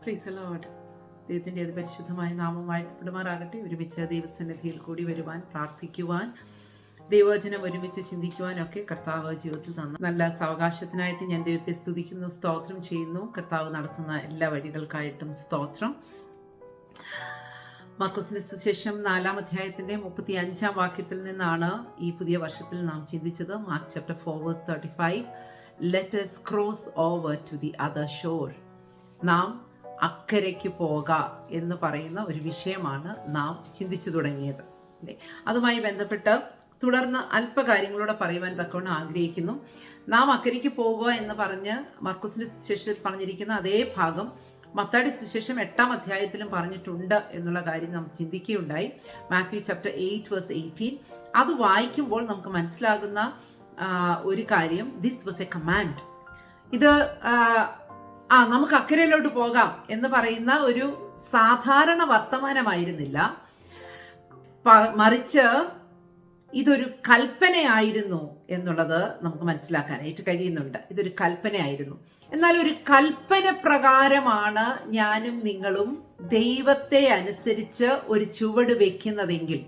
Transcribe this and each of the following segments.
Praise Lord. ദൈവത്തിൻ്റെ പരിശുദ്ധമായ നാമം വാഴ്ത്തപ്പെടുമാറാകട്ടെ. ഒരുമിച്ച് ദൈവസന്നിധിയിൽ കൂടി വരുവാൻ, പ്രാർത്ഥിക്കുവാൻ, ദൈവവചനം ഒരുമിച്ച് ചിന്തിക്കുവാനൊക്കെ കർത്താവ് ജീവിതത്തിൽ തന്ന നല്ല സാവകാശത്തിനായിട്ട് ഞാൻ ദൈവത്തെ സ്തുതിക്കുന്നു, സ്തോത്രം ചെയ്യുന്നു. കർത്താവ് നടത്തുന്ന എല്ലാ വഴികൾക്കായിട്ടും സ്തോത്രം. മർക്കോസിന്റെ സുവിശേഷം 4-ാം അധ്യായത്തിന്റെ 35-ാം വാക്യത്തിൽ നിന്നാണ് ഈ പുതിയ വർഷത്തിൽ നാം ചിന്തിച്ചത്. Mark chapter 4:35, let us cross over to the other shore. നാം അക്കരയ്ക്ക് പോക എന്ന് പറയുന്ന ഒരു വിഷയമാണ് നാം ചിന്തിച്ചു തുടങ്ങിയത്. അതുമായി ബന്ധപ്പെട്ട് തുടർന്ന് അല്പകാര്യങ്ങളോടെ പറയുവാൻ തക്കവണ്ണം ആഗ്രഹിക്കുന്നു. നാം അക്കരയ്ക്ക് പോകുക എന്ന് പറഞ്ഞ് മർക്കോസിന്റെ സുവിശേഷത്തിൽ പറഞ്ഞിരിക്കുന്ന അതേ ഭാഗം മത്തായിയുടെ സുവിശേഷം 8-ാം അധ്യായത്തിലും പറഞ്ഞിട്ടുണ്ട് എന്നുള്ള കാര്യം നാം ചിന്തിക്കുകയുണ്ടായി. മാത്യു ചാപ്റ്റർ 8:18 അത് വായിക്കുമ്പോൾ നമുക്ക് മനസ്സിലാകുന്ന ഒരു കാര്യം, ദിസ് വാസ് എ കമാൻഡ്. ഇത് നമുക്ക് അക്കരയിലോട്ട് പോകാം എന്ന് പറയുന്ന ഒരു സാധാരണ വർത്തമാനമായിരുന്നില്ല, മറിച്ച് ഇതൊരു കൽപ്പനയായിരുന്നു എന്നുള്ളത് നമുക്ക് മനസ്സിലാക്കാനായിട്ട് കഴിയുന്നുണ്ട്. ഇതൊരു കൽപ്പനയായിരുന്നു. എന്നാൽ ഒരു കൽപ്പന പ്രകാരമാണ് ഞാനും നിങ്ങളും ദൈവത്തെ അനുസരിച്ച് ഒരു ചുവട് വെക്കുന്നതെങ്കിൽ,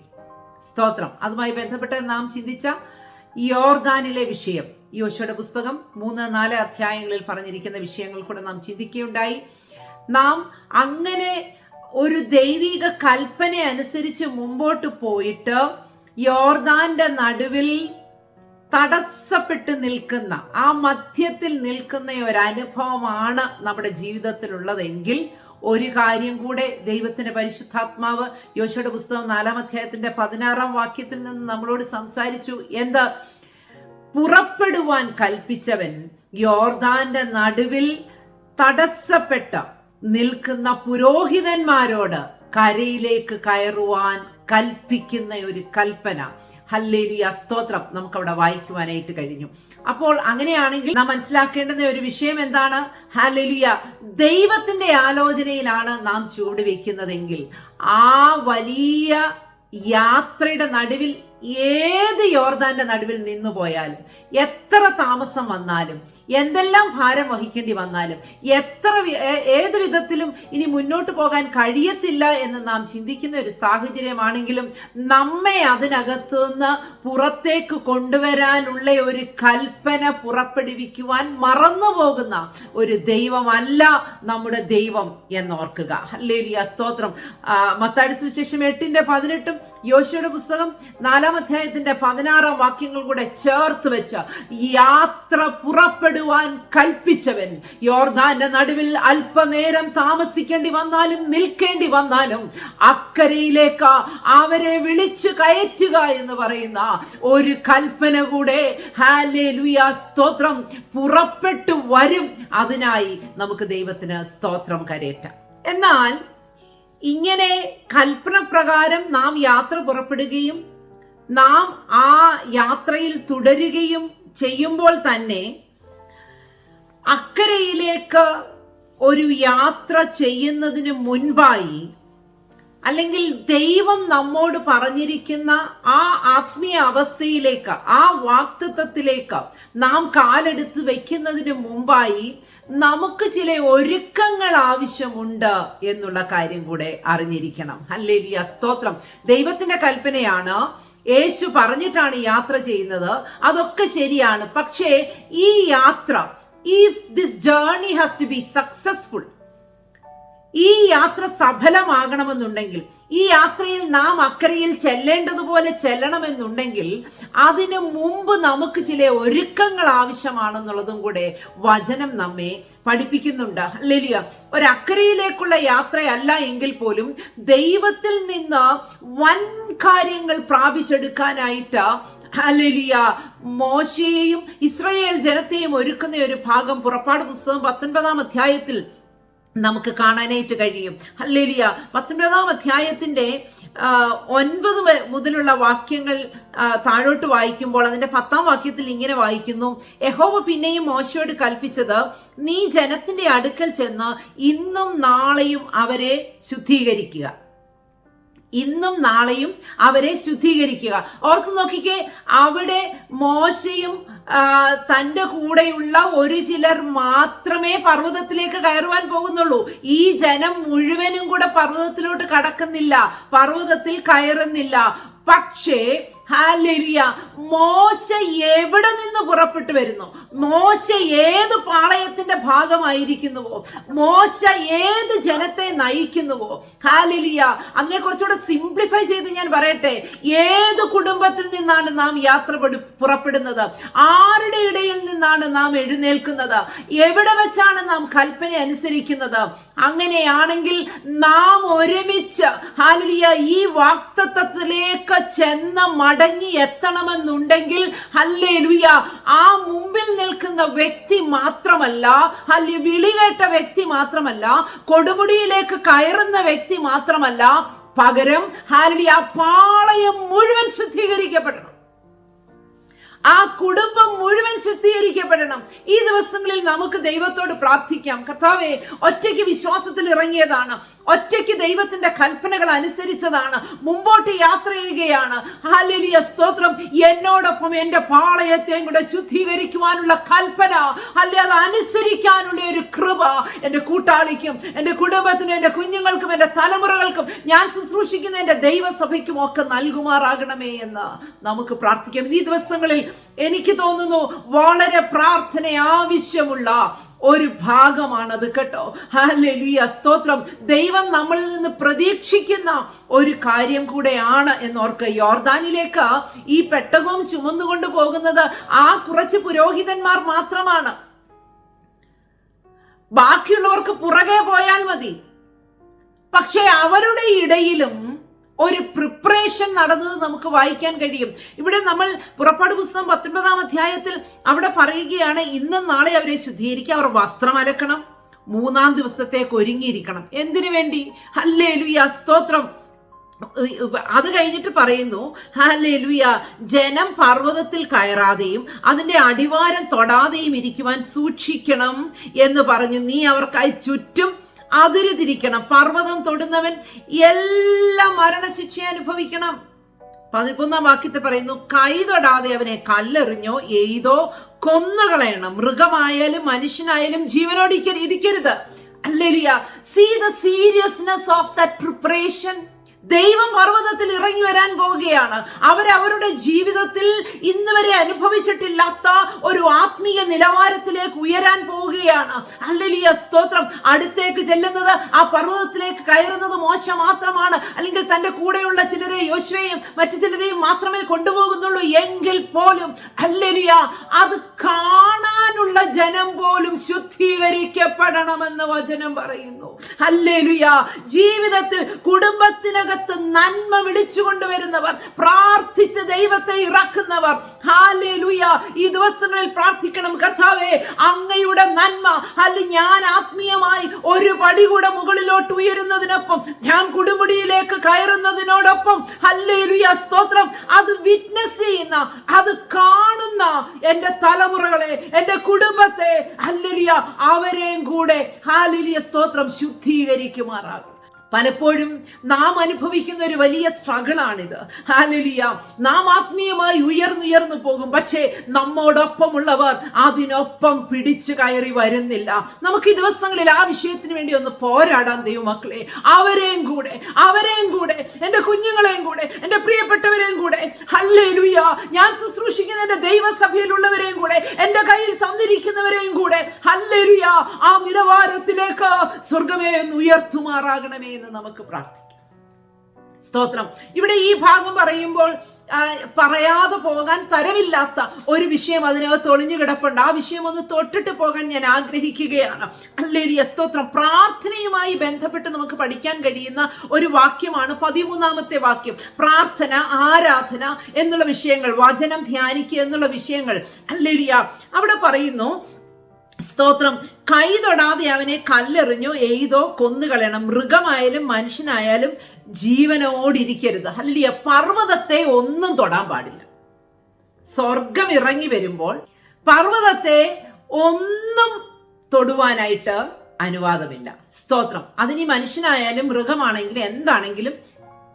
സ്തോത്രം. അതുമായി ബന്ധപ്പെട്ട് നാം ചിന്തിച്ച യോർദാനിലെ വിഷയം, യോശുവയുടെ പുസ്തകം 3-4 അധ്യായങ്ങളിൽ പറഞ്ഞിരിക്കുന്ന വിഷയങ്ങൾ കൂടെ നാം ചിന്തിക്കുകയുണ്ടായി. നാം അങ്ങനെ ഒരു ദൈവിക കൽപ്പന അനുസരിച്ച് മുമ്പോട്ട് പോയിട്ട് യോർദാന്റെ നടുവിൽ തടസ്സപ്പെട്ട് നിൽക്കുന്ന, ആ മധ്യത്തിൽ നിൽക്കുന്ന ഒരു അനുഭവമാണ് നമ്മുടെ ജീവിതത്തിലുള്ളതെങ്കിൽ, ഒരു കാര്യം കൂടെ ദൈവത്തിന്റെ പരിശുദ്ധാത്മാവ് യോശുവയുടെ പുസ്തകം 4-ാം അധ്യായത്തിന്റെ 16-ാം വാക്യത്തിൽ നിന്ന് നമ്മളോട് സംസാരിച്ചു. എന്ത്? പുറപ്പെടുവാൻ കൽപ്പിച്ചവൻ യോർദാന്റെ നടുവിൽ തടസ്സപ്പെട്ട നിൽക്കുന്ന പുരോഹിതന്മാരോട് കരയിലേക്ക് കയറുവാൻ കൽപ്പിക്കുന്ന ഒരു കൽപ്പന. ഹല്ലേലൂയ, സ്തോത്രം, നമുക്കവിടെ വായിക്കുവാനായിട്ട് കഴിഞ്ഞു. അപ്പോൾ അങ്ങനെയാണെങ്കിൽ നാം മനസ്സിലാക്കേണ്ടുന്ന ഒരു വിഷയം എന്താണ്? ഹല്ലേലൂയ, ദൈവത്തിന്റെ ആലോചനയിലാണ് നാം ചുവടുവെക്കുന്നതെങ്കിൽ ആ വലിയ യാത്രയുടെ നടുവിൽ, ഏത് യോർദാന്റെ നടുവിൽ നിന്നു പോയാലും, എത്ര താമസം വന്നാലും, എന്തെല്ലാം ഭാരം വഹിക്കേണ്ടി വന്നാലും, ഏത് വിധത്തിലും ഇനി മുന്നോട്ട് പോകാൻ കഴിയത്തില്ല എന്ന് നാം ചിന്തിക്കുന്ന ഒരു സാഹചര്യമാണെങ്കിലും, നമ്മെ അതിനകത്തുനിന്ന് പുറത്തേക്ക് കൊണ്ടുവരാനുള്ള ഒരു കൽപ്പന പുറപ്പെടുവിക്കുവാൻ മറന്നുപോകുന്ന ഒരു ദൈവമല്ല നമ്മുടെ ദൈവം എന്നോർക്കുക. ഹല്ലേലൂയ, സ്തോത്രം. മത്തായിയുടെ സുവിശേഷം 8:18, യോശുവയുടെ പുസ്തകം 4-ാം അധ്യായത്തിന്റെ 16-ാം വാക്യങ്ങൾ കൂടെ ചേർത്ത് വെച്ച്, യാത്ര പുറപ്പെടുവാൻ കൽപ്പിച്ചവൻ യോർദാന്റെ നടുവിൽ അല്പനേരം താമസിക്കേണ്ടി വന്നാലും നിൽക്കേണ്ടി വന്നാലും അക്കരയിലേക്ക് അവരെ വിളിച്ചു കയറ്റുക എന്ന് പറയുന്ന ഒരു കൽപ്പന കൂടെ, ഹല്ലേലൂയ, സ്തോത്രം, പുറപ്പെട്ടു വരും. അതിനായി നമുക്ക് ദൈവത്തിന് സ്തോത്രം കരേറ്റാം. എന്നാൽ ഇങ്ങനെ കൽപ്പന പ്രകാരം നാം യാത്ര പുറപ്പെടുകയും നാം ആ യാത്രയിൽ തുടരുകയും ചെയ്യുമ്പോൾ തന്നെ അക്കരയിലേക്ക് ഒരു യാത്ര ചെയ്യുന്നതിന് മുൻപായി, അല്ലെങ്കിൽ ദൈവം നമ്മോട് പറഞ്ഞിരിക്കുന്ന ആ ആത്മീയ അവസ്ഥയിലേക്ക്, ആ വാക്തത്വത്തിലേക്ക് നാം കാലെടുത്ത് വെക്കുന്നതിന് മുമ്പായി നമുക്ക് ചില ഒരുക്കങ്ങൾ ആവശ്യമുണ്ട് എന്നുള്ള കാര്യം കൂടെ അറിഞ്ഞിരിക്കണം. ഹല്ലേലൂയ, സ്തോത്രം. ദൈവത്തിന്റെ കൽപ്പനയാണ്, യേശു പറഞ്ഞിട്ടാണ് യാത്ര ചെയ്യുന്നത്, അതൊക്കെ ശരിയാണ്. പക്ഷേ ഈ യാത്ര, this journey has to be successful, ഈ യാത്ര സഫലമാകണമെന്നുണ്ടെങ്കിൽ, ഈ യാത്രയിൽ നാം അക്കരയിൽ ചെല്ലേണ്ടതുപോലെ ചെല്ലണമെന്നുണ്ടെങ്കിൽ, അതിനു മുമ്പ് നമുക്ക് ചില ഒരുക്കങ്ങൾ ആവശ്യമാണെന്നുള്ളതും കൂടെ വചനം നമ്മെ പഠിപ്പിക്കുന്നുണ്ട്. ഹല്ലേലൂയ. ഒരക്കരയിലേക്കുള്ള യാത്രയല്ല എങ്കിൽ പോലും ദൈവത്തിൽ നിന്ന് വൻ കാര്യങ്ങൾ പ്രാപിച്ചെടുക്കാനായിട്ട്, ഹല്ലേലൂയ, മോശയെയും ഇസ്രായേൽ ജനത്തെയും ഒരുക്കുന്ന ഒരു ഭാഗം പുറപ്പാട് പുസ്തകം 19-ാം അധ്യായത്തിൽ നമുക്ക് കാണാനായിട്ട് കഴിയും. ഹല്ലേലൂയ. 19-ാം അധ്യായത്തിന്റെ 9 മുതലുള്ള വാക്യങ്ങൾ താഴോട്ട് വായിക്കുമ്പോൾ അതിന്റെ 10-ാം വാക്യത്തിൽ ഇങ്ങനെ വായിക്കുന്നു: യഹോവ പിന്നെയും മോശയോട് കൽപ്പിച്ചത്, നീ ജനത്തിന്റെ അടുക്കൽ ചെന്ന് ഇന്നും നാളെയും അവരെ ശുദ്ധീകരിക്കുക. ഇന്നും നാളെയും അവരെ ശുദ്ധീകരിക്കുക. ഓർത്ത് നോക്കിക്കേ, അവിടെ മോശയും തന്റെ കൂടെയുള്ള ഒരു ചിലർ മാത്രമേ പർവ്വതത്തിലേക്ക് കയറുവാൻ പോകുന്നുള്ളൂ. ഈ ജനം മുഴുവനും കൂടെ പർവ്വതത്തിലോട്ട് കടക്കുന്നില്ല, പർവ്വതത്തിൽ കയറുന്നില്ല. പക്ഷേ ഹല്ലേലൂയ, മോശ എവിടെ നിന്ന് പുറപ്പെട്ടു വരുന്നു, മോശ ഏത് പാളയത്തിന്റെ ഭാഗമായിരിക്കുന്നുവോ, മോശ ഏത് ജനത്തെ നയിക്കുന്നുവോ, ഹല്ലേലൂയ, അതിനെ കുറച്ചുകൂടെ സിംപ്ലിഫൈ ചെയ്ത് ഞാൻ പറയട്ടെ, ഏത് കുടുംബത്തിൽ നിന്നാണ് നാം യാത്ര പുറപ്പെടുന്നത്, ആരുടെ ഇടയിൽ നിന്നാണ് നാം എഴുന്നേൽക്കുന്നത്, എവിടെ വെച്ചാണ് നാം കൽപ്പന അനുസരിക്കുന്നത്, അങ്ങനെയാണെങ്കിൽ നാം ഒരുമിച്ച് ഹല്ലേലൂയ ഈ വാഗ്ദത്തത്തിലേക്ക് ചെന്ന മടങ്ങി എത്തണമെന്നുണ്ടെങ്കിൽ ഹല്ലേലൂയ, ആ മുമ്പിൽ നിൽക്കുന്ന വ്യക്തി മാത്രമല്ല, വിളികേട്ട വ്യക്തി മാത്രമല്ല, കൊടുമുടിയിലേക്ക് കയറുന്ന വ്യക്തി മാത്രമല്ല, പകരം ഹല്ലേലൂയ പാളയം മുഴുവൻ ശുദ്ധീകരിക്കപ്പെടണം, ആ കുടുംബം മുഴുവൻ ശുദ്ധീകരിക്കപ്പെടണം. ഈ ദിവസങ്ങളിൽ നമുക്ക് ദൈവത്തോട് പ്രാർത്ഥിക്കാം, കർത്താവേ, ഒറ്റയ്ക്ക് വിശ്വാസത്തിൽ ഇറങ്ങിയതാണ്, ഒറ്റയ്ക്ക് ദൈവത്തിന്റെ കൽപ്പനകൾ അനുസരിച്ചതാണ്, മുമ്പോട്ട് യാത്ര ചെയ്യുകയാണ്. ഹല്ലേലൂയ, സ്തോത്രം. എന്നോടൊപ്പം എന്റെ പാളയത്തെയും കൂടെ ശുദ്ധീകരിക്കുവാനുള്ള കൽപ്പന, അല്ലെ, അത് അനുസരിക്കാനുള്ള ഒരു കൃപ എന്റെ കൂട്ടാളിക്കും, എന്റെ കുടുംബത്തിനും, എന്റെ കുഞ്ഞുങ്ങൾക്കും, എന്റെ തലമുറകൾക്കും, ഞാൻ ശുശ്രൂഷിക്കുന്ന എന്റെ ദൈവസഭയ്ക്കും ഒക്കെ നൽകുമാറാകണമേ എന്ന് നമുക്ക് പ്രാർത്ഥിക്കാം. ഈ ദിവസങ്ങളിൽ എനിക്ക് തോന്നുന്നു വളരെ പ്രാർത്ഥന ആവശ്യമുള്ള ഒരു ഭാഗമാണത് കേട്ടോ. ഹല്ലേലൂയ, സ്തോത്രം. ദൈവം നമ്മളിൽ നിന്ന് പ്രതീക്ഷിക്കുന്ന ഒരു കാര്യം കൂടെയാണ് എന്നോർക്കുക. യോർദാനിലേക്ക് ഈ പെട്ടകവും ചുമന്നുകൊണ്ട് പോകുന്നത് ആ കുറച്ച് പുരോഹിതന്മാർ മാത്രമാണ്. ബാക്കിയുള്ളവർക്ക് പുറകെ പോയാൽ മതി. പക്ഷെ അവരുടെ ഇടയിലും ഒരു പ്രിപ്പറേഷൻ നടന്നത് നമുക്ക് വായിക്കാൻ കഴിയും. ഇവിടെ നമ്മൾ പുറപ്പാട് പുസ്തകം 19-ാം അധ്യായത്തിൽ അവിടെ പറയുകയാണ്, ഇന്നും നാളെ അവരെ ശുദ്ധീകരിക്കുക, അവർ വസ്ത്രം അലക്കണം, 3-ാം ദിവസത്തേക്ക് ഒരുങ്ങിയിരിക്കണം. എന്തിനു വേണ്ടി? ഹല്ലേലൂയ, സ്തോത്രം. അത് കഴിഞ്ഞിട്ട് പറയുന്നു, ഹല്ലേലൂയ, ജനം പർവ്വതത്തിൽ കയറാതെയും അതിന്റെ അടിവാരം തൊടാതെയും ഇരിക്കുവാൻ സൂക്ഷിക്കണം എന്ന് പറഞ്ഞു. നീ അവർക്കായി ചുറ്റും അതിര് തിരിക്കണം. പർവ്വതം തൊടുന്നവൻ എല്ലാം മരണശിക്ഷ അനുഭവിക്കണം. 11-ാം വാക്യത്തിൽ പറയുന്നു, കൈ തൊടാതെ അവനെ കല്ലെറിഞ്ഞോ എയ്തോ കൊന്നുകളയണം. മൃഗമായാലും മനുഷ്യനായാലും ജീവനോട് ഇരിക്കരുത്. Hallelujah. See the seriousness of that preparation. ദൈവം പർവ്വതത്തിൽ ഇറങ്ങി വരാൻ പോവുകയാണ്. അവരവരുടെ ജീവിതത്തിൽ ഇന്ന് വരെ അനുഭവിച്ചിട്ടില്ലാത്ത ഒരു ആത്മീയ നിലവാരത്തിലേക്ക് ഉയരാൻ പോവുകയാണ്. ഹല്ലേലൂയ, സ്തോത്രം. അടുത്തേക്ക് ചെല്ലുന്നത്, ആ പർവ്വതത്തിലേക്ക് കയറുന്നത് മോശ മാത്രമാണ്, അല്ലെങ്കിൽ തന്റെ കൂടെയുള്ള ചിലരെ, യോശുവയെയും മറ്റു ചിലരെയും മാത്രമേ കൊണ്ടുപോകുന്നുള്ളൂ. എങ്കിൽ പോലും ഹല്ലേലൂയ, അത് കാണാനുള്ള ജനം പോലും ശുദ്ധീകരിക്കപ്പെടണമെന്ന് വചനം പറയുന്നു. ഹല്ലേലൂയ. ജീവിതത്തിൽ കുടുംബത്തിനകത്ത് നന്മ വിളിച്ചു കൊണ്ടുവരുന്നവർ, പ്രാർത്ഥിച്ച് ദൈവത്തെ ഇറക്കുന്നവർ, ഹല്ലേലൂയ, ഈ ദിവസങ്ങളിൽ പ്രാർത്ഥിക്കണം, കർത്താവേ, അങ്ങയുടെ നന്മ, അല്ലെങ്കിൽ ഞാൻ ആത്മീയമായി ഒരു പടി കൂടെ മുകളിലോട്ട് ഉയരുന്നതിനൊപ്പം, ഞാൻ കൊടുമുടിയിലേക്ക് കയറുന്നതിനോടൊപ്പം, ഹല്ലേലൂയ, സ്തോത്രം, അത് വിറ്റ്നസ് ചെയ്യുന്ന, അത് കാണുന്ന എന്റെ തലമുറകളെ, എന്റെ കുടുംബത്തെ, ഹല്ലേലൂയ, അവരെയും കൂടെ, ഹല്ലേലൂയ, സ്തോത്രം, ശുദ്ധീകരിക്കുമാറാകും. പലപ്പോഴും നാം അനുഭവിക്കുന്ന ഒരു വലിയ സ്ട്രഗിളാണിത്. ഹല്ലേലൂയ. നാം ആത്മീയമായി ഉയർന്നുയർന്നു പോകും, പക്ഷേ നമ്മോടൊപ്പമുള്ളവർ അതിനൊപ്പം പിടിച്ചു കയറി വരുന്നില്ല. നമുക്ക് ഈ ദിവസങ്ങളിൽ ആ വിഷയത്തിന് വേണ്ടി ഒന്ന് പോരാടാൻ ദൈവമക്കളെ. അവരെയും കൂടെ എന്റെ കുഞ്ഞുങ്ങളെയും കൂടെ, എന്റെ പ്രിയപ്പെട്ടവരെയും കൂടെ, ഹല്ലേലൂയ, ഞാൻ ശുശ്രൂഷിക്കുന്ന എന്റെ ദൈവസഭയിലുള്ളവരെയും കൂടെ, എന്റെ കയ്യിൽ തന്നിരിക്കുന്നവരെയും കൂടെ, ഹല്ലേലൂയ, ആ നിലവാരത്തിലേക്ക് സ്വർഗമേ ഒന്ന് ഉയർത്തുമാറാകണമേ എന്ന് നമുക്ക് പ്രാർത്ഥിക്കാം. സ്തോത്രം. ഇവിടെ ഈ ഭാഗം പറയുമ്പോൾ പറയാതെ പോകാൻ തരമില്ലാത്ത ഒരു വിഷയം അതിനകത്ത് ഒളിഞ്ഞു കിടപ്പുണ്ട്. ആ വിഷയം ഒന്ന് തൊട്ടിട്ട് പോകാൻ ഞാൻ ആഗ്രഹിക്കുകയാണ്. ഹല്ലേലൂയ, സ്തോത്രം. പ്രാർത്ഥനയുമായി ബന്ധപ്പെട്ട് നമുക്ക് പഠിക്കാൻ കഴിയുന്ന ഒരു വാക്യമാണ് 13-ാമത്തെ വാക്യം. പ്രാർത്ഥന, ആരാധന എന്നുള്ള വിഷയങ്ങൾ, വചനം ധ്യാനിക്കുക എന്നുള്ള വിഷയങ്ങൾ. ഹല്ലേലൂയ. അവിടെ പറയുന്നു, സ്തോത്രം, കൈ തൊടാതെ അവനെ കല്ലെറിഞ്ഞോ എയ്തോ കൊന്നുകളയണം. മൃഗമായാലും മനുഷ്യനായാലും ജീവനോടിരിക്കരുത്. ഹല്ലേലൂയ. പർവ്വതത്തെ ഒന്നും തൊടാൻ പാടില്ല. സ്വർഗം ഇറങ്ങി വരുമ്പോൾ പർവ്വതത്തെ ഒന്നും തൊടുവാനായിട്ട് അനുവാദമില്ല. സ്തോത്രം. അതിനി മനുഷ്യനായാലും മൃഗമാണെങ്കിലും എന്താണെങ്കിലും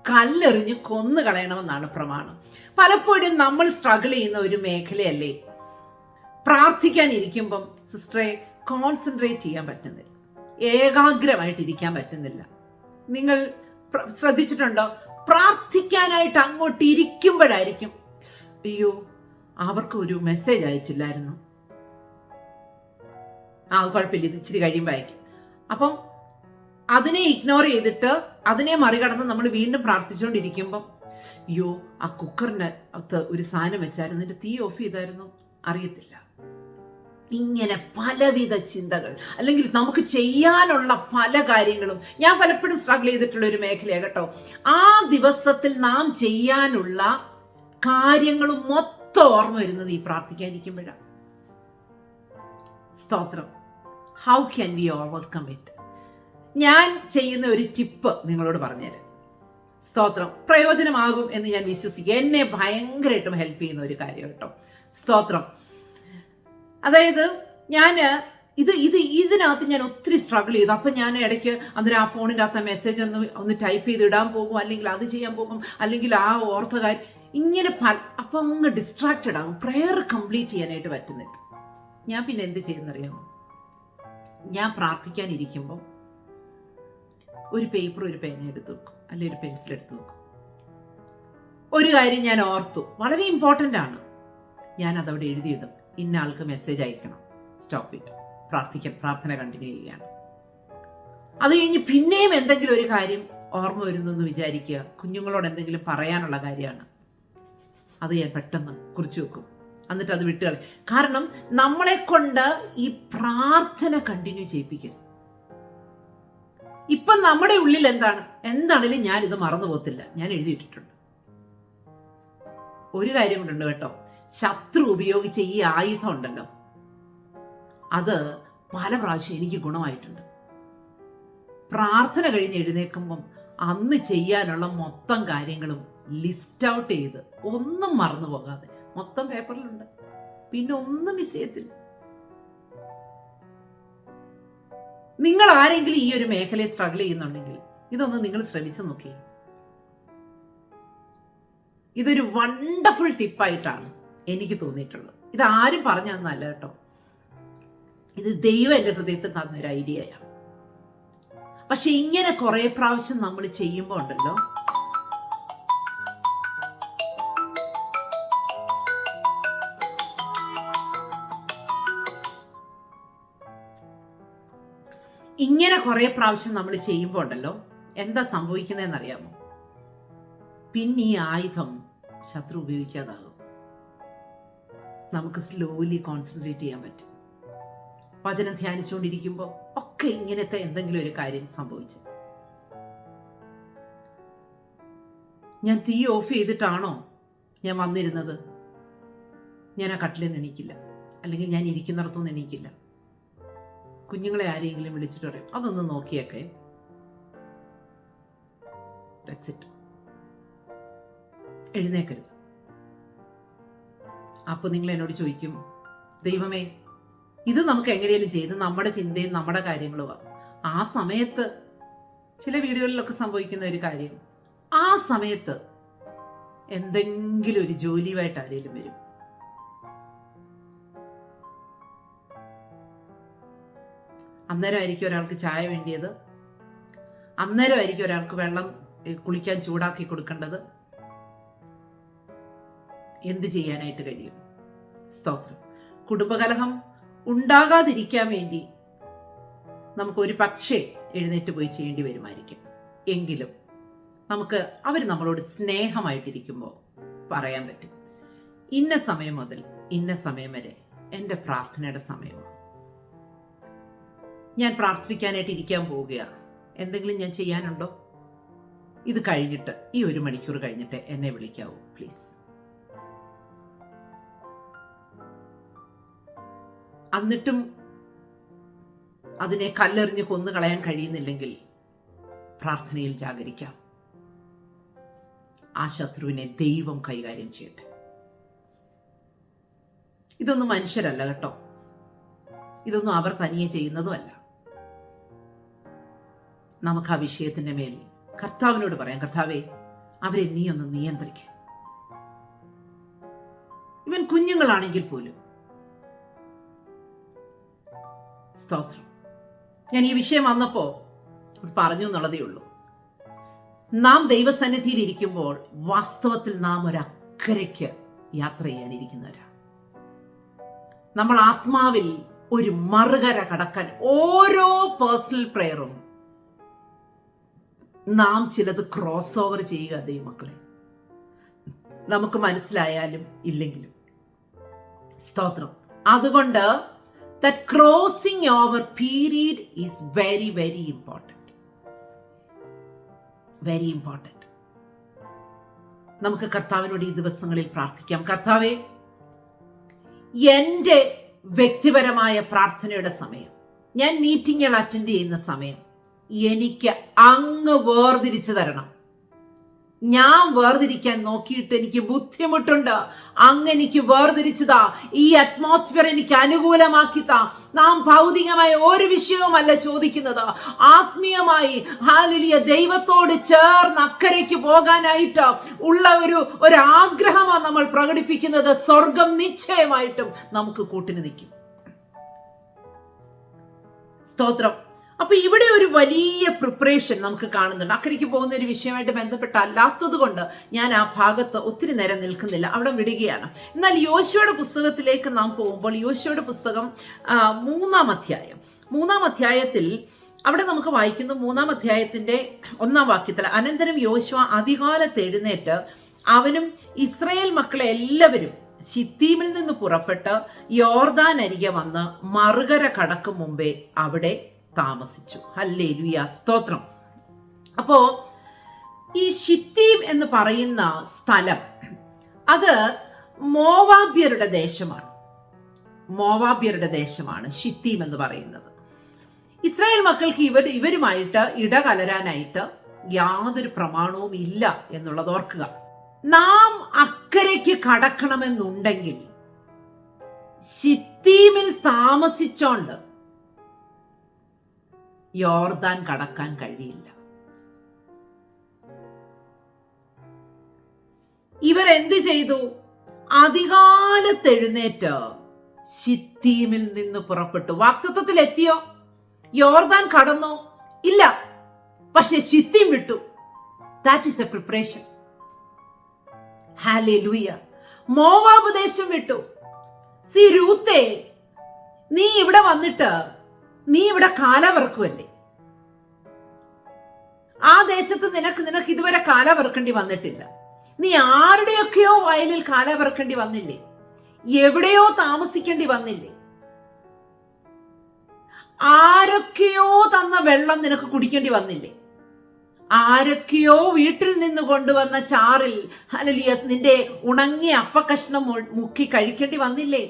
കല്ലെറിഞ്ഞ് കൊന്നു കളയണമെന്നാണ് പ്രമാണം. പലപ്പോഴും നമ്മൾ സ്ട്രഗിൾ ചെയ്യുന്ന ഒരു മേഖലയല്ലേ പ്രാർത്ഥിക്കാനിരിക്കുമ്പം സിസ്റ്ററെ കോൺസെൻട്രേറ്റ് ചെയ്യാൻ പറ്റുന്നില്ല, ഏകാഗ്രമായിട്ടിരിക്കാൻ പറ്റുന്നില്ല. നിങ്ങൾ ശ്രദ്ധിച്ചിട്ടുണ്ടോ? പ്രാർത്ഥിക്കാനായിട്ട് അങ്ങോട്ട് ഇരിക്കുമ്പോഴായിരിക്കും അയ്യോ അവർക്ക് ഒരു മെസ്സേജ് അയച്ചില്ലായിരുന്നു, കുഴപ്പമില്ല, ഇത് ഇച്ചിരി കഴിയുമ്പോൾ അയക്കും. അപ്പം അതിനെ ഇഗ്നോർ ചെയ്തിട്ട് അതിനെ മറികടന്ന് നമ്മൾ വീണ്ടും പ്രാർത്ഥിച്ചുകൊണ്ടിരിക്കുമ്പം അയ്യോ ആ കുക്കറിൻ്റെ അകത്ത് ഒരു സാധനം വെച്ചായിരുന്നു, അതിൻ്റെ തീ ഓഫ് ചെയ്തായിരുന്നു, അറിയത്തില്ല. ഇങ്ങനെ പലവിധ ചിന്തകൾ, അല്ലെങ്കിൽ നമുക്ക് ചെയ്യാനുള്ള പല കാര്യങ്ങളും. ഞാൻ പലപ്പോഴും സ്ട്രഗിൾ ചെയ്തിട്ടുള്ള ഒരു മേഖലയാണ് കേട്ടോ. ആ ദിവസത്തിൽ നാം ചെയ്യാനുള്ള കാര്യങ്ങളും മൊത്തം ഓർമ്മ വരുന്നത് ഈ പ്രാർത്ഥിക്കാനിരിക്കുമ്പോഴാണ്. സ്തോത്രം. How can we overcome it? ഞാൻ ചെയ്യുന്ന ഒരു ടിപ്പ് നിങ്ങളോട് പറഞ്ഞുതരാം. സ്തോത്രം. പ്രയോജനമാകും എന്ന് ഞാൻ വിശ്വസിക്കുക. എന്നെ ഭയങ്കരമായിട്ടും ഹെൽപ്പ് ചെയ്യുന്ന ഒരു കാര്യം കേട്ടോ. സ്തോത്രം. അതായത് ഇതിനകത്ത് ഞാൻ ഒത്തിരി സ്ട്രഗിൾ ചെയ്തു. അപ്പം ഞാൻ ഇടയ്ക്ക് അന്നേരം ആ ഫോണിൻ്റെ അകത്ത് മെസ്സേജ് ഒന്ന് ടൈപ്പ് ചെയ്ത് ഇടാൻ പോകും, അല്ലെങ്കിൽ അത് ചെയ്യാൻ പോകും, അല്ലെങ്കിൽ ആ ഓർത്ത കാര്യം ഇങ്ങനെ അപ്പം അങ്ങ് ഡിസ്ട്രാക്റ്റഡ് ആകും. പ്രെയർ കംപ്ലീറ്റ് ചെയ്യാനായിട്ട് പറ്റുന്നില്ല. ഞാൻ പിന്നെ എന്ത് ചെയ്യുന്നറിയാമോ? ഞാൻ പ്രാർത്ഥിക്കാനിരിക്കുമ്പോൾ ഒരു പേപ്പർ ഒരു പേന എടുത്ത് വെക്കും, അല്ലെങ്കിൽ ഒരു പെൻസിൽ എടുത്ത് വെക്കും. ഒരു കാര്യം ഞാൻ ഓർത്തു, വളരെ ഇമ്പോർട്ടൻ്റ് ആണ്, ഞാൻ അതവിടെ എഴുതിയിടും. ഇന്ന ആൾക്ക് മെസ്സേജ് അയക്കണം, സ്റ്റോപ്പ് ഇറ്റ്, പ്രാർത്ഥന കണ്ടിന്യൂ ചെയ്യുകയാണ്. അത് കഴിഞ്ഞ് പിന്നെയും എന്തെങ്കിലും ഒരു കാര്യം ഓർമ്മ വരുന്നു എന്ന് വിചാരിക്കുക, കുഞ്ഞുങ്ങളോട് എന്തെങ്കിലും പറയാനുള്ള കാര്യമാണ്, അത് ഞാൻ പെട്ടെന്ന് കുറിച്ച് വെക്കും, എന്നിട്ട് അത് വിട്ടുകളി. കാരണം നമ്മളെ കൊണ്ട് ഈ പ്രാർത്ഥന കണ്ടിന്യൂ ചെയ്യിപ്പിക്കരുത്. ഇപ്പം നമ്മുടെ ഉള്ളിൽ എന്താണെങ്കിലും ഞാൻ ഇത് മറന്നു പോകത്തില്ല, ഞാൻ എഴുതിയിട്ടിട്ടുണ്ട്. ഒരു കാര്യം കൊണ്ടുണ്ട് കേട്ടോ, ശത്രു ഉപയോഗിച്ച ഈ ആയുധം ഉണ്ടല്ലോ, അത് പല പ്രാവശ്യം എനിക്ക് ഗുണമായിട്ടുണ്ട്. പ്രാർത്ഥന കഴിഞ്ഞ് എഴുന്നേൽക്കുമ്പം അന്ന് ചെയ്യാനുള്ള മൊത്തം കാര്യങ്ങളും ലിസ്റ്റ് ഔട്ട് ചെയ്ത് ഒന്നും മറന്നു പോകാതെ മൊത്തം പേപ്പറിലുണ്ട്, പിന്നെ ഒന്നും മിസ് ചെയ്യത്തില്ല. നിങ്ങൾ ആരെങ്കിലും ഈ ഒരു മേഖലയിൽ സ്ട്രഗിൾ ചെയ്യുന്നുണ്ടെങ്കിൽ ഇതൊന്ന് നിങ്ങൾ ശ്രമിച്ചു നോക്കി. ഇതൊരു വണ്ടർഫുൾ ടിപ്പായിട്ടാണ് എനിക്ക് തോന്നിയിട്ടുള്ളത്. ഇത് ആരും പറഞ്ഞു തന്നല്ല കേട്ടോ, ഇത് ദൈവം എൻ്റെ ഹൃദയത്തിൽ തന്നൊരു ഐഡിയയാണ്. പക്ഷെ ഇങ്ങനെ കുറെ പ്രാവശ്യം നമ്മൾ ചെയ്യുമ്പോൾ ഉണ്ടല്ലോ, എന്താ സംഭവിക്കുന്നതെന്നറിയാമോ? പിന്നെ ഈ ആയുധം ശത്രു ഉപയോഗിക്കാതാകും. നമുക്ക് സ്ലോലി കോൺസെൻട്രേറ്റ് ചെയ്യാൻ പറ്റും. വചനം ധ്യാനിച്ചുകൊണ്ടിരിക്കുമ്പോൾ ഒക്കെ ഇങ്ങനത്തെ എന്തെങ്കിലും ഒരു കാര്യം സംഭവിച്ചു. ഞാൻ തീ ഓഫ് ചെയ്തിട്ടാണോ ഞാൻ വന്നിരുന്നത്, ഞാൻ ആ കട്ടിലിൽ നിന്ന് എണീക്കില്ല, അല്ലെങ്കിൽ ഞാൻ ഇരിക്കുന്നിടത്തൊന്നും എണീക്കില്ല. കുഞ്ഞുങ്ങളെ ആരെങ്കിലും വിളിച്ചിട്ട് പറയും അതൊന്ന് നോക്കിയൊക്കെ, ദാറ്റ്സ് ഇറ്റ്, എഴുന്നേക്കരുത്. അപ്പോൾ നിങ്ങൾ എന്നോട് ചോദിക്കും, ദൈവമേ ഇത് നമുക്ക് എങ്ങനെയും ചെയ്ത് നമ്മുടെ ചിന്തയും നമ്മുടെ കാര്യങ്ങളുമാണ്. ആ സമയത്ത് ചില വീടുകളിലൊക്കെ സംഭവിക്കുന്ന ഒരു കാര്യം, ആ സമയത്ത് എന്തെങ്കിലും ഒരു ജോലിയുമായിട്ട് ആരെങ്കിലും വരും. അന്നേരമായിരിക്കും ഒരാൾക്ക് ചായ വേണ്ടിയത്, അന്നേരമായിരിക്കും ഒരാൾക്ക് വെള്ളം കുളിക്കാൻ ചൂടാക്കി കൊടുക്കേണ്ടത്. എന്ത് ചെയ്യാനായിട്ട് കഴിയും? സ്തോത്രം. കുടുംബകലഹം ഉണ്ടാകാതിരിക്കാൻ വേണ്ടി നമുക്ക് ഒരു പക്ഷേ എഴുന്നേറ്റ് പോയി ചെയ്യേണ്ടി വരുമായിരിക്കും. എങ്കിലും നമുക്ക് അവർ നമ്മളോട് സ്നേഹമായിട്ടിരിക്കുമ്പോൾ പറയാൻ പറ്റും, ഇന്ന സമയം മുതൽ ഇന്ന സമയം വരെ എൻ്റെ പ്രാർത്ഥനയുടെ സമയമാണ്, ഞാൻ പ്രാർത്ഥിക്കാനായിട്ട് ഇരിക്കാൻ പോവുകയാണ്, എന്തെങ്കിലും ഞാൻ ചെയ്യാനുണ്ടോ? ഇത് കഴിഞ്ഞിട്ട് ഈ 1 മണിക്കൂർ കഴിഞ്ഞിട്ട് എന്നെ വിളിക്കാവൂ പ്ലീസ്. എന്നിട്ടും അതിനെ കല്ലെറിഞ്ഞ് കൊന്നു കളയാൻ കഴിയുന്നില്ലെങ്കിൽ പ്രാർത്ഥനയിൽ ജാഗരിക്കാം. ആ ശത്രുവിനെ ദൈവം കൈകാര്യം ചെയ്യട്ടെ. ഇതൊന്നും മനുഷ്യരല്ല കേട്ടോ, ഇതൊന്നും അവർ തനിയെ ചെയ്യുന്നതുമല്ല. നമുക്ക് ആ വിഷയത്തിന്റെ മേൽ കർത്താവിനോട് പറയാം, കർത്താവേ അവരെ നീ ഒന്ന് നിയന്ത്രിക്കും. ഇവൻ കുഞ്ഞുങ്ങളാണെങ്കിൽ പോലും. സ്തോത്രം. ഞാൻ ഈ വിഷയം വന്നപ്പോ പറഞ്ഞു എന്നുള്ളതേ ഉള്ളൂ. നാം ദൈവസന്നിധിയിൽ ഇരിക്കുമ്പോൾ വാസ്തവത്തിൽ നാം ഒരക്കരയ്ക്ക് യാത്ര ചെയ്യാനിരിക്കുന്നവരാ. നമ്മൾ ആത്മാവിൽ ഒരു മറുകര കടക്കാൻ ഓരോ പേഴ്സണൽ പ്രയറും നാം ചിലത് ക്രോസ് ഓവർ ചെയ്യുക ദൈവമക്കളെ, നമുക്ക് മനസ്സിലായാലും ഇല്ലെങ്കിലും. സ്തോത്രം. അതുകൊണ്ട് that crossing over period is very very important. Very important. നമുക്ക് കർത്താവിനോട് ഈ ദിവസങ്ങളിൽ പ്രാർത്ഥിക്കാം. കർത്താവേ, എൻ്റെ വ്യക്തിപരമായ പ്രാർത്ഥനയുടെ സമയം, ഞാൻ മീറ്റിങ്ങുകൾ അറ്റൻഡ് ചെയ്യുന്ന സമയം എനിക്ക് അങ്ങ് വേർതിരിച്ചു തരണം. ഞാൻ വേർതിരിക്കാൻ നോക്കിയിട്ട് എനിക്ക് ബുദ്ധിമുട്ടുണ്ട്. അങ്ങ് എനിക്ക് വേർതിരിച്ചതാ. ഈ അറ്റ്മോസ്ഫിയർ എനിക്ക് അനുകൂലമാക്കിത്താ. നാം ഭൗതികമായ ഒരു വിഷയവുമല്ല ചോദിക്കുന്നത്, ആത്മീയമായി ഹല്ലേലൂയ ദൈവത്തോട് ചേർന്ന് അക്കരയ്ക്ക് പോകാനായിട്ട് ഉള്ള ഒരു ആഗ്രഹമാണ് നമ്മൾ പ്രകടിപ്പിക്കുന്നത്. സ്വർഗം നിശ്ചയമായിട്ടും നമുക്ക് കൂട്ടിന് നിൽക്കും. സ്തോത്രം. അപ്പൊ ഇവിടെ ഒരു വലിയ പ്രിപ്പറേഷൻ നമുക്ക് കാണുന്നുണ്ട്. അക്കരയ്ക്ക് പോകുന്ന ഒരു വിഷയമായിട്ട് ബന്ധപ്പെട്ടല്ലാത്തത് കൊണ്ട് ഞാൻ ആ ഭാഗത്ത് ഒത്തിരി നേരം നിൽക്കുന്നില്ല, അവിടെ വിടുകയാണ്. എന്നാൽ യോശുവയുടെ പുസ്തകത്തിലേക്ക് നാം പോകുമ്പോൾ, യോശുവയുടെ പുസ്തകം 3-ാം അധ്യായം, 3-ാം അധ്യായത്തിൽ അവിടെ നമുക്ക് വായിക്കുന്നു, 3-ാം അധ്യായത്തിന്റെ 1-ാം വാക്യത്തിൽ, അനന്തരം യോശുവ അതികാലത്ത് എഴുന്നേറ്റ് അവനും ഇസ്രായേൽ മക്കളെ എല്ലാവരും ശിത്തീമിൽ നിന്ന് പുറപ്പെട്ട് യോർദാൻ അരികെ വന്ന് മറുകര കടക്കും മുമ്പേ അവിടെ താമസിച്ചു. ഹല്ലേലൂയ, സ്തോത്രം. അപ്പോ ഈ ശിത്തീം എന്ന് പറയുന്ന സ്ഥലം അത് മോവാബ്യരുടെ ദേശമാണ്. മോവാബ്യരുടെ ദേശമാണ് ശിത്തീം എന്ന് പറയുന്നത്. ഇസ്രായേൽ മക്കൾക്ക് ഇവരുമായിട്ട് ഇടകലരാനായിട്ട് യാതൊരു പ്രമാണവും ഇല്ല എന്നുള്ളത് ഓർക്കുക. നാം അക്കരയ്ക്ക് കടക്കണമെന്നുണ്ടെങ്കിൽ ശിത്തീമിൽ താമസിച്ചോണ്ട് യോർദാൻ കടക്കാൻ കഴിയില്ല. ഇവരെന്ത് ചെയ്തു? അതികാലത്ത് എഴുന്നേറ്റ് ശിത്തീമിൽ നിന്ന് പുറപ്പെട്ടു. വാഗ്ദത്തത്തിൽ എത്തിയോ? യോർദാൻ കടന്നോ? ഇല്ല. പക്ഷെ ശിത്തീം വിട്ടു. That is A preparation. Hallelujah. Moab ദേശം വിട്ടു. രൂത്തേ, നീ ഇവിടെ വന്നിട്ട് നീ ഇവിടെ കാലവറക്കുമല്ലേ? ആ ദേശത്ത് നിനക്ക് ഇതുവരെ കാലവറക്കേണ്ടി വന്നിട്ടില്ല. നീ ആരുടെയൊക്കെയോ വയലിൽ കാലവറക്കേണ്ടി വന്നില്ലേ? എവിടെയോ താമസിക്കേണ്ടി വന്നില്ലേ? ആരൊക്കെയോ തന്ന വെള്ളം നിനക്ക് കുടിക്കേണ്ടി വന്നില്ലേ? ആരൊക്കെയോ വീട്ടിൽ നിന്ന് കൊണ്ടുവന്ന ചാറിൽ ഹല്ലേലൂയ നിന്റെ ഉണങ്ങിയ അപ്പക്കഷ്ണം മുക്കി കഴിക്കേണ്ടി വന്നില്ലേ?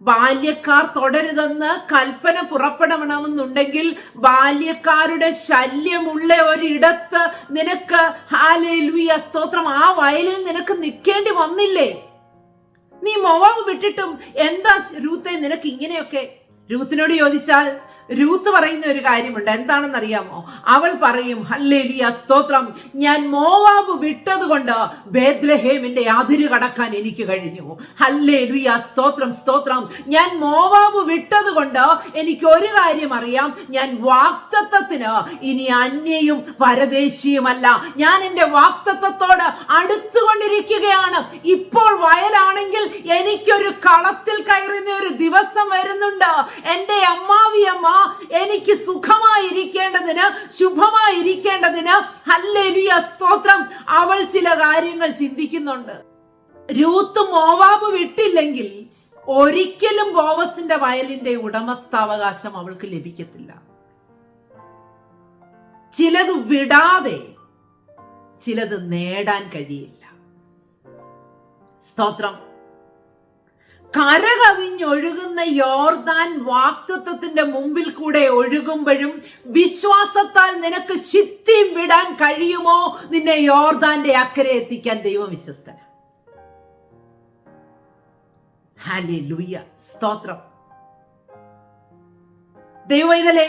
ബാല്യക്കാർ തുടരുതെന്ന് കൽപ്പന പുറപ്പെടണമെന്നുണ്ടെങ്കിൽ ബാല്യക്കാരുടെ ശല്യമുള്ള ഒരിടത്ത് നിനക്ക് ഹല്ലേലൂയ സ്തോത്രം ആ വയലിൽ നിനക്ക് നിൽക്കേണ്ടി വന്നില്ലേ? നീ മോവാബ് വിട്ടിട്ടും എന്താ രൂത്തേ നിനക്ക് ഇങ്ങനെയൊക്കെ? രൂത്തിനോട് ചോദിച്ചാൽ രൂത്ത് പറയുന്ന ഒരു കാര്യമുണ്ട്. എന്താണെന്നറിയാമോ? അവൾ പറയും, ഹല്ലേലൂയ സ്തോത്രം, ഞാൻ മോവാബ് വിട്ടതുകൊണ്ട് ബേത്ലഹേമിന്റെ അതിര് കടക്കാൻ എനിക്ക് കഴിഞ്ഞു. ഹല്ലേലൂയ സ്തോത്രം, സ്തോത്രം. ഞാൻ മോവാബ് വിട്ടതുകൊണ്ട് എനിക്ക് ഒരു കാര്യം അറിയാം, ഞാൻ വാഗ്ദത്തത്തിന് ഇനി അന്യയും പരദേശിയുമല്ല. ഞാൻ എന്റെ വാഗ്ദത്തത്തോട് അടുത്തുകൊണ്ടിരിക്കുകയാണ്. ഇപ്പോൾ വയലാണെങ്കിൽ എനിക്കൊരു കളത്തിൽ കയറുന്ന ഒരു ദിവസം വരുന്നുണ്ട്. എന്റെ അമ്മാവിയമ്മ എനിക്ക് സുഖമായിരിക്കേണ്ടതിന്, ശുഭമായിരിക്കേണ്ടതിന് ഹല്ലേലൂയ സ്തോത്രം അവൾ ചില കാര്യങ്ങൾ ചിന്തിക്കുന്നുണ്ട്. രൂത്ത് മോവാബ് വിട്ടില്ലെങ്കിൽ ഒരിക്കലും ബോവസിന്റെ വയലിന്റെ ഉടമസ്ഥാവകാശം അവൾക്ക് ലഭിക്കത്തില്ല. ചിലത് വിടാതെ ചിലത് നേടാൻ കഴിയില്ല. സ്തോത്രം. കരകവിഞ്ഞൊഴുകുന്ന യോർദാൻ വാഗ്ദത്തത്തിന്റെ മുമ്പിൽ കൂടെ ഒഴുകുമ്പോഴും വിശ്വാസത്താൽ നിനക്ക് ശിത്തീം വിടാൻ കഴിയുമോ? നിന്നെ യോർദാന്റെ അക്കരെ എത്തിക്കാൻ ദൈവം വിശ്വസ്തന. ഹല്ലേലൂയ സ്തോത്രം. ദൈവമൈതലേ,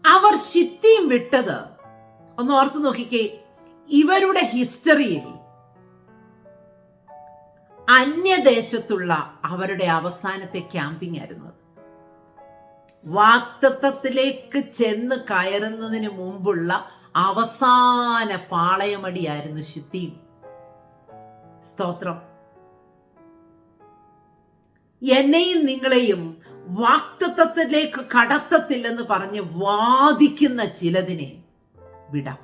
അവർ ശിത്തീം വിട്ടത് ഒന്ന് ഓർത്തു നോക്കിക്കേ. ഇവരുടെ ഹിസ്റ്ററിയിൽ അന്യദേശത്തുള്ള അവരുടെ അവസാനത്തെ ക്യാമ്പിംഗ് ആയിരുന്നു. വാഗ്ദത്തത്തിലേക്ക് ചെന്ന് കയറുന്നതിന് മുമ്പുള്ള അവസാന പാളയമടിയായിരുന്നു ശിത്തീം. സ്തോത്രം. എന്നെയും നിങ്ങളെയും വാഗ്ദത്തത്തിലേക്ക് കടത്തത്തില്ലെന്ന് പറഞ്ഞ് വാദിക്കുന്ന ചിലതിനെ വിടാം.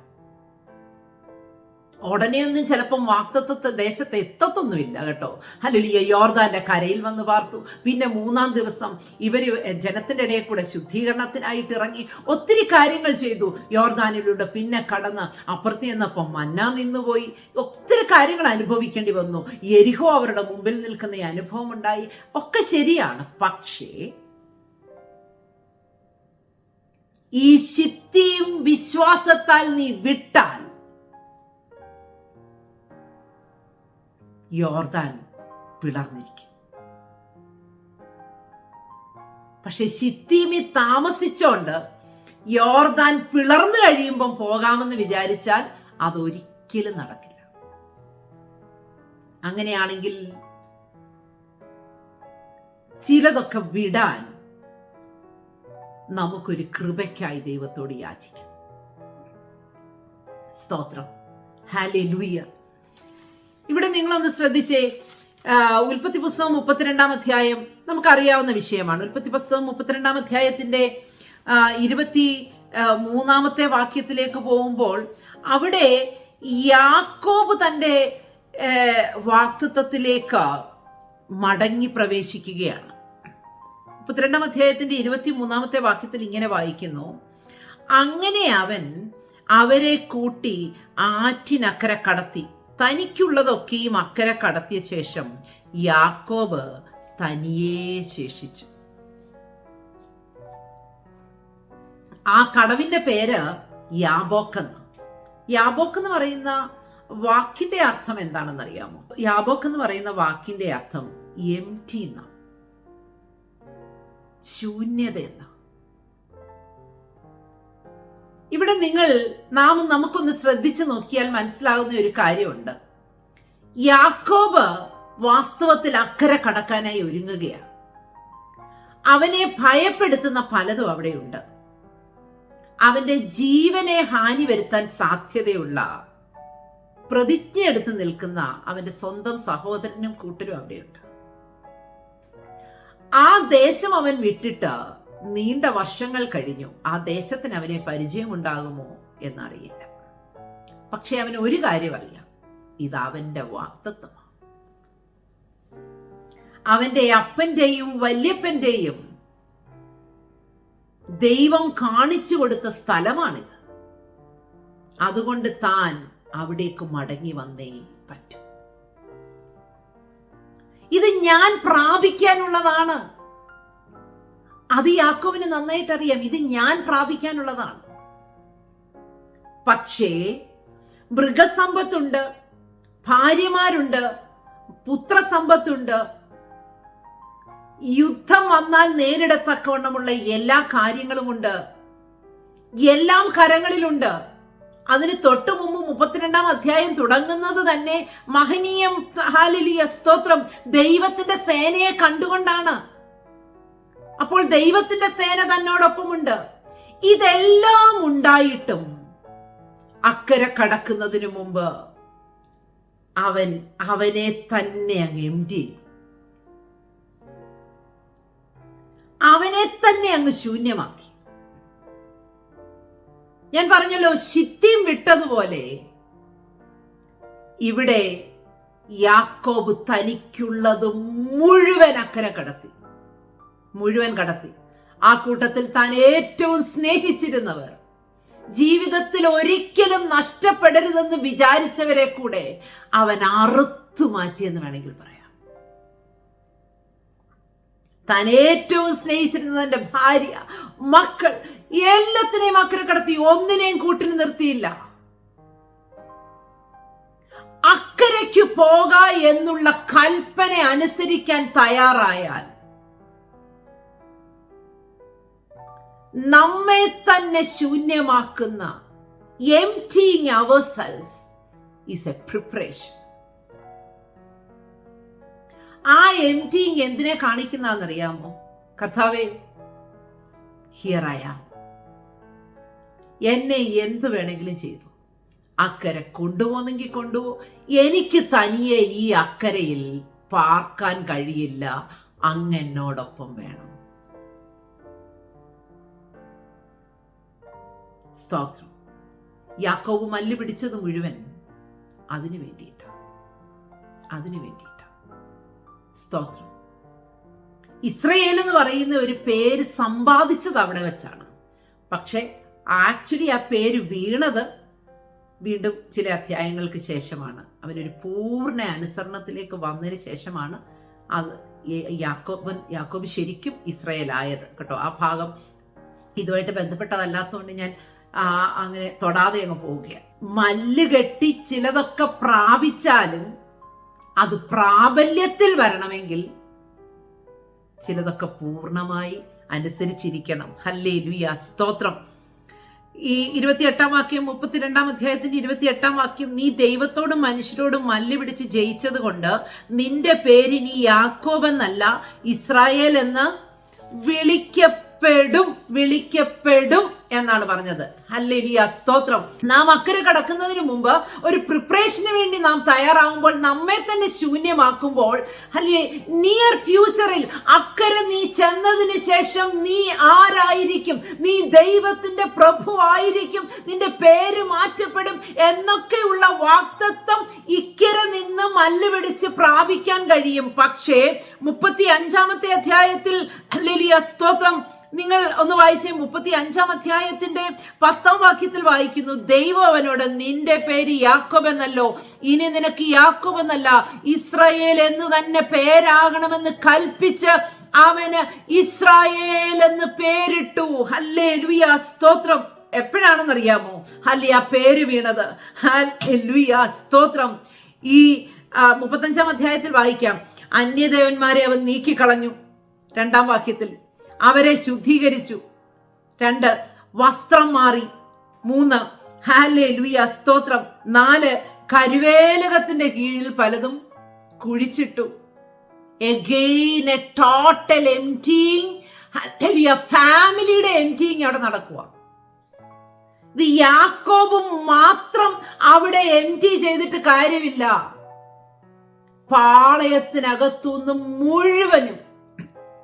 ഉടനെയൊന്നും ചിലപ്പം വാഗ്ദത്ത ദേശത്ത് എത്തത്തൊന്നുമില്ല കേട്ടോ. ഹല്ലേലൂയ. യോർദാന്റെ കരയിൽ വന്ന് പാർത്തു. പിന്നെ 3-ാം ദിവസം ഇവര് ജനത്തിന്റെ ഇടയിൽ കൂടെ ശുദ്ധീകരണത്തിനായിട്ട് ഇറങ്ങി ഒത്തിരി കാര്യങ്ങൾ ചെയ്തു. യോർദാനിലൂടെ പിന്നെ കടന്ന് അപ്പുറത്ത് ചെന്നപ്പം മന്ന നിന്നുപോയി. ഒത്തിരി കാര്യങ്ങൾ അനുഭവിക്കേണ്ടി വന്നു. യെരിഹോ അവരുടെ മുമ്പിൽ നിൽക്കുന്ന അനുഭവം ഉണ്ടായി. ഒക്കെ ശരിയാണ്. പക്ഷേ ഈ ശിത്തീം വിശ്വാസത്താൽ നീ വിട്ടാൽ യോർദാൻ പിളർന്നിരിക്കും. പക്ഷെ ശിത്തീമിൽ താമസിച്ചോണ്ട് യോർദാൻ പിളർന്നു കഴിയുമ്പം പോകാമെന്ന് വിചാരിച്ചാൽ അതൊരിക്കലും നടക്കില്ല. അങ്ങനെയാണെങ്കിൽ ചിലതൊക്കെ വിടാൻ നമുക്കൊരു കൃപയ്ക്കായി ദൈവത്തോട് യാചിക്കാം. സ്തോത്രം. ഹല്ലേലൂയ. ഇവിടെ നിങ്ങളൊന്ന് ശ്രദ്ധിച്ചേ. ഉൽപ്പത്തി പുസ്തകം 32-ാം അധ്യായം നമുക്കറിയാവുന്ന വിഷയമാണ്. ഉൽപ്പത്തി പുസ്തകം 32-ാം അധ്യായത്തിന്റെ 23-ാമത്തെ വാക്യത്തിലേക്ക് പോകുമ്പോൾ അവിടെ യാക്കോബ് തന്റെ വാഗ്ദത്തത്തിലേക്ക് മടങ്ങി പ്രവേശിക്കുകയാണ്. 32-ാം അധ്യായത്തിന്റെ 23-ാമത്തെ വാക്യത്തിൽ ഇങ്ങനെ വായിക്കുന്നു: അങ്ങനെ അവൻ അവരെ കൂട്ടി ആറ്റിനക്കരെ കടത്തി. തനിക്കുള്ളതൊക്കെയും അക്കരെ കടത്തിയ ശേഷം യാക്കോബ് തനിയെ ശേഷിച്ചു. ആ കടവിന്റെ പേര് യാബോക്കെന്ന്. യാബോക്ക് എന്ന് പറയുന്ന വാക്കിന്റെ അർത്ഥം എന്താണെന്ന് അറിയാമോ? യാബോക്ക് എന്ന് പറയുന്ന വാക്കിന്റെ അർത്ഥം എംറ്റി എന്ന, ശൂന്യത എന്ന. ഇവിടെ നമുക്കൊന്ന് ശ്രദ്ധിച്ചു നോക്കിയാൽ മനസ്സിലാകുന്ന ഒരു കാര്യമുണ്ട്. യാക്കോബ് വാസ്തവത്തിൽ അക്കരെ കടക്കാനായി ഒരുങ്ങുകയാണ്. അവനെ ഭയപ്പെടുത്തുന്ന പലതും അവിടെയുണ്ട്. അവന്റെ ജീവനെ ഹാനി വരുത്താൻ സാധ്യതയുള്ള പ്രതിജ്ഞ എടുത്ത് നിൽക്കുന്ന അവന്റെ സ്വന്തം സഹോദരനും കൂട്ടരും അവിടെയുണ്ട്. ആ ദേശം അവൻ വിട്ടിട്ട് നീണ്ട വർഷങ്ങൾ കഴിഞ്ഞു. ആ ദേശത്തിന് അവനെ പരിചയം ഉണ്ടാകുമോ എന്നറിയില്ല. പക്ഷെ അവന് ഒരു കാര്യം അറിയാം: ഇത് അവന്റെ വാഗ്ദത്തമാണ്. അവന്റെ അപ്പന്റെയും വല്യപ്പന്റെയും ദൈവം കാണിച്ചു കൊടുത്ത സ്ഥലമാണിത്. അതുകൊണ്ട് താൻ അവിടേക്ക് മടങ്ങി വന്നേ പറ്റും. ഇത് ഞാൻ പ്രാപിക്കാനുള്ളതാണ്. അത് യാക്കോബിന് നന്നായിട്ട് അറിയാം. ഇത് ഞാൻ പ്രാപിക്കാനുള്ളതാണ്. പക്ഷേ മൃഗസമ്പത്തുണ്ട്, ഭാര്യമാരുണ്ട്, പുത്രസമ്പത്തുണ്ട്, യുദ്ധം വന്നാൽ നേരിടത്തക്കവണ്ണമുള്ള എല്ലാ കാര്യങ്ങളുമുണ്ട്. എല്ലാം കരങ്ങളിലുണ്ട്. അതിന് തൊട്ടു മുമ്പ് 32-ാം അധ്യായം തുടങ്ങുന്നത് തന്നെ മഹനീയം, ഹല്ലേലൂയ, സ്തോത്രം, ദൈവത്തിന്റെ സേനയെ കണ്ടുകൊണ്ടാണ്. അപ്പോൾ ദൈവത്തിന്റെ സേന തന്നോടൊപ്പമുണ്ട്. ഇതെല്ലാം ഉണ്ടായിട്ടും അക്കരെ കടക്കുന്നതിന് മുമ്പ് അവനെ തന്നെ അങ്ങ് എംറ്റി ചെയ്തു. അവനെ തന്നെ അങ്ങ് ശൂന്യമാക്കി. ഞാൻ പറഞ്ഞല്ലോ, ശിത്തീം വിട്ടതുപോലെ ഇവിടെ യാക്കോബ് തനിക്കുള്ളത് മുഴുവൻ അക്കരെ കടത്തി. ആ കൂട്ടത്തിൽ താൻ ഏറ്റവും സ്നേഹിച്ചിരുന്നവർ, ജീവിതത്തിൽ ഒരിക്കലും നഷ്ടപ്പെടരുതെന്ന് വിചാരിച്ചവരെ കൂടെ അവൻ അറുത്തു മാറ്റിയെന്ന് വേണമെങ്കിൽ പറയാം. താൻ ഏറ്റവും സ്നേഹിച്ചിരുന്നതിന്റെ ഭാര്യ, മക്കൾ, എല്ലാത്തിനെയും അക്കരെ കടത്തി. ഒന്നിനെയും കൂട്ടിന് നിർത്തിയില്ല. അക്കരയ്ക്ക് പോക എന്നുള്ള കൽപ്പന അനുസരിക്കാൻ തയ്യാറായാൽ നമ്മെ തന്നെ ശൂന്യമാക്കുന്ന emptying ourselves is A preparation. ആ എംറ്റിങ് എന്തിനെ കാണിക്കുന്നറിയാമോ? കർത്താവേ, ഹിയർ ഐ ആം, എന്നെ എന്ത് വേണമെങ്കിലും ചെയ്തു, അക്കരെ കൊണ്ടുപോകുന്നെങ്കിൽ കൊണ്ടുപോ, എനിക്ക് തനിയെ ഈ അക്കരയിൽ പാർക്കാൻ കഴിയില്ല, അങ്ങ് എന്നോടൊപ്പം വേണം. സ്തോത്രം. യാക്കോബ് മല്ല് പിടിച്ചത് മുഴുവൻ അതിനു വേണ്ടിയിട്ടാണ്. സ്തോത്രം. ഇസ്രയേൽ എന്ന് പറയുന്ന ഒരു പേര് സമ്പാദിച്ചത് അവിടെ വെച്ചാണ്. പക്ഷെ ആക്ച്വലി ആ പേര് വീണത് വീണ്ടും ചില അധ്യായങ്ങൾക്ക് ശേഷമാണ്. അവനൊരു പൂർണ്ണ അനുസരണത്തിലേക്ക് വന്നതിന് ശേഷമാണ് അത് യാക്കോബ് ശരിക്കും ഇസ്രയേൽ ആയത് കേട്ടോ. ആ ഭാഗം ഇതുമായിട്ട് ബന്ധപ്പെട്ടതല്ലാത്തതുകൊണ്ട് ഞാൻ അങ്ങനെ തൊടാതെ അങ്ങ് പോവുകയാണ്. മല്ല് കെട്ടി ചിലതൊക്കെ പ്രാപിച്ചാലും അത് പ്രാബല്യത്തിൽ വരണമെങ്കിൽ ചിലതൊക്കെ പൂർണ്ണമായി അനുസരിച്ചിരിക്കണം. ഹല്ലേലൂയ, സ്തോത്രം. ഈ 28-ാം വാക്യം, 32-ാം അധ്യായത്തിന്റെ 28-ാം വാക്യം, നീ ദൈവത്തോടും മനുഷ്യരോടും മല്ല് പിടിച്ച് ജയിച്ചത് കൊണ്ട് നിന്റെ പേര് നീ യാക്കോബ് എന്നല്ല ഇസ്രായേൽ എന്ന് വിളിക്കപ്പെടും എന്നാണ് പറഞ്ഞത്. ഹല്ലേലൂയ, സ്തോത്രം. നാം അക്കരെ കടക്കുന്നതിന് മുമ്പ് ഒരു പ്രിപ്പറേഷന് വേണ്ടി നാം തയ്യാറാവുമ്പോൾ, നമ്മെ തന്നെ ശൂന്യമാക്കുമ്പോൾ, നിയർ ഫ്യൂച്ചറിൽ അക്കരെ നീ ചെന്നതിന് ശേഷം നീ ആരായിരിക്കും? നീ ദൈവത്തിന്റെ പ്രഭു ആയിരിക്കും, നിന്റെ പേര് മാറ്റപ്പെടും എന്നൊക്കെയുള്ള വാഗ്ദത്തം ഇക്കരെ നിന്ന് മല്ല് പിടിച്ച് പ്രാപിക്കാൻ കഴിയും. പക്ഷേ 35-ാമത്തെ അധ്യായത്തിൽ, ഹല്ലേലൂയ, സ്തോത്രം, നിങ്ങൾ ഒന്ന് വായിച്ചേ. 35-ാം അധ്യായത്തിന്റെ 10-ാം വാക്യത്തിൽ വായിക്കുന്നു, ദൈവം അവനോട്, നിന്റെ പേര് യാക്കോബ് എന്നല്ലോ, ഇനി നിനക്ക് യാക്കോബ് എന്നല്ല ഇസ്രായേൽ എന്ന് തന്നെ പേരാകണമെന്ന് കൽപ്പിച്ച് അവന് ഇസ്രായേൽ എന്ന് പേരിട്ടു. ഹല്ലേലൂയ, സ്തോത്രം. എപ്പോഴാണെന്നറിയാമോ ആ പേര് വീണത്? ഹല്ലേലൂയ, സ്തോത്രം. ഈ 35-ാം അധ്യായത്തിൽ വായിക്കാം, അന്യദേവന്മാരെ അവൻ നീക്കിക്കളഞ്ഞു. 2-ാം വാക്യത്തിൽ അവരെ ശുദ്ധീകരിച്ചു. 2 വസ്ത്രം മാറി. 3 ഹല്ലേലൂയ, സ്തോത്രം. 4 കരുവേലകത്തിന്റെ കീഴിൽ പലതും കുഴിച്ചിട്ടു. Again a total emptying. Hallelujah, ഫാമിലിയുടെ എംറ്റിങ് അവിടെ നടക്കുക. ഇത് യാക്കോബും മാത്രം അവിടെ എംറ്റി ചെയ്തിട്ട് കാര്യമില്ല. പാളയത്തിനകത്തുനിന്ന് മുഴുവനും,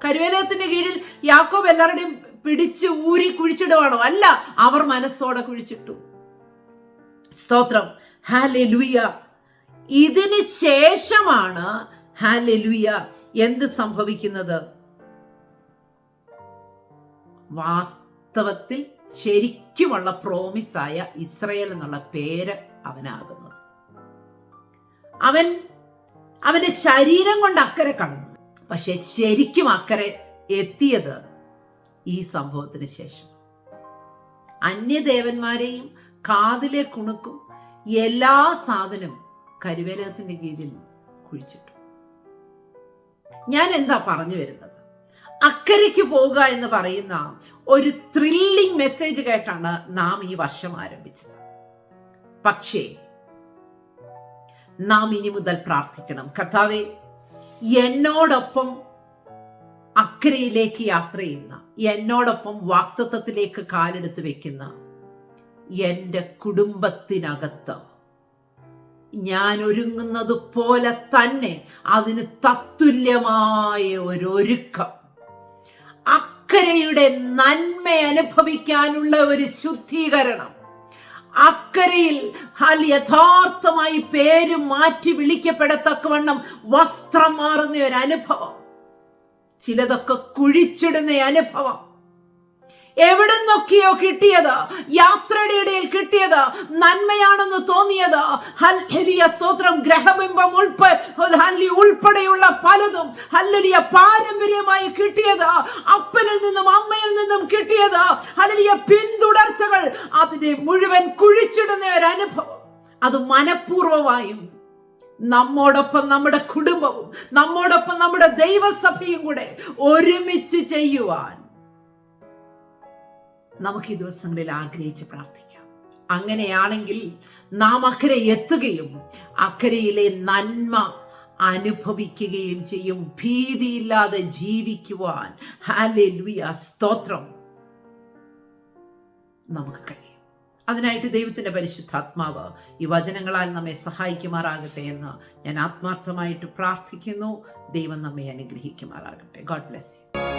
കരുവേലകത്തിന്റെ കീഴിൽ യാക്കോബ് എല്ലാവരുടെയും പിടിച്ച് ഊരി കുഴിച്ചിടുവാണോ? അല്ല, അവർ മനസ്സോടെ കുഴിച്ചിട്ടു. സ്തോത്രം. ഹല്ലേലൂയ. ഇതിന് ശേഷമാണ് ഹല്ലേലൂയ എന്ത് സംഭവിക്കുന്നത്? വാസ്തവത്തിൽ ശരിക്കുമുള്ള പ്രോമിസായ ഇസ്രായേൽ എന്നുള്ള പേര് അവനാകുന്നത്. അവന്റെ ശരീരം കൊണ്ട് അക്കരെ കടന്നു. പക്ഷെ ശരിക്കും അക്കരെ എത്തിയത് ഈ സംഭവത്തിന് ശേഷം. അന്യദേവന്മാരെയും കാതിലെ കുണുക്കും എല്ലാ സാധനവും കരുവേലകത്തിന്റെ കീഴിൽ കുഴിച്ചിട്ടു. ഞാൻ എന്താ പറഞ്ഞു വരുന്നത്? അക്കരയ്ക്ക് പോവുക എന്ന് പറയുന്ന ഒരു ത്രില്ലിംഗ് മെസ്സേജ് കേട്ടാണ് നാം ഈ വർഷം ആരംഭിച്ചത്. പക്ഷേ നാം ഇനി മുതൽ പ്രാർത്ഥിക്കണം, കർത്താവേ, എന്നോടൊപ്പം അക്കരയിലേക്ക് യാത്ര ചെയ്യുന്ന, എന്നോടൊപ്പം വാഗ്ദത്തത്തിലേക്ക് കാലെടുത്ത് വെക്കുന്ന എൻ്റെ കുടുംബത്തിനകത്ത് ഞാൻ ഒരുങ്ങുന്നത് പോലെ തന്നെ അതിന് തത്തുല്യമായ ഒരുക്കം, അക്കരയുടെ നന്മ അനുഭവിക്കാനുള്ള ഒരു ശുദ്ധീകരണം, അക്കരയിൽ യഥാർത്ഥമായി പേര് മാറ്റി വിളിക്കപ്പെടത്തക്കവണ്ണം വസ്ത്രം മാറുന്ന ഒരു അനുഭവം, ചിലതൊക്കെ കുഴിച്ചിടുന്ന അനുഭവം, എവിടെ നിന്നൊക്കെയോ കിട്ടിയത്, യാത്രയുടെ ഇടയിൽ കിട്ടിയത്, നന്മയാണെന്ന് തോന്നിയത്, ഹല്ലേലൂയ, സ്തോത്രം, ഗ്രഹബിംബം ഉൾപ്പെടെയുള്ള പലതും ഹല്ലേലൂയ പാരമ്പര്യമായി കിട്ടിയത്, അപ്പനിൽ നിന്നും അമ്മയിൽ നിന്നും കിട്ടിയത്, ഹല്ലേലൂയ പിന്തുടർച്ചകൾ, അതിനെ മുഴുവൻ കുഴിച്ചിടുന്ന ഒരു അനുഭവം. അത് മനഃപൂർവമായും നമ്മോടൊപ്പം നമ്മുടെ കുടുംബവും നമ്മോടൊപ്പം നമ്മുടെ ദൈവസഭയും കൂടെ ഒരുമിച്ച് ചെയ്യുവാൻ നമുക്ക് ഈ ദിവസങ്ങളിൽ ആഗ്രഹിച്ച് പ്രാർത്ഥിക്കാം. അങ്ങനെയാണെങ്കിൽ നാം അക്കരെ എത്തുകയും അക്കരയിലെ നന്മ അനുഭവിക്കുകയും ചെയ്യും. ഭീതിയില്ലാതെ ജീവിക്കുവാൻ ഹല്ലേലൂയ സ്തോത്രം നമുക്ക് കഴിയും. അതിനായിട്ട് ദൈവത്തിന്റെ പരിശുദ്ധാത്മാവ് ഈ വചനങ്ങളാൽ നമ്മെ സഹായിക്കുമാറാകട്ടെ എന്ന് ഞാൻ ആത്മാർത്ഥമായിട്ട് പ്രാർത്ഥിക്കുന്നു. ദൈവം നമ്മെ അനുഗ്രഹിക്കുമാറാകട്ടെ. God bless you.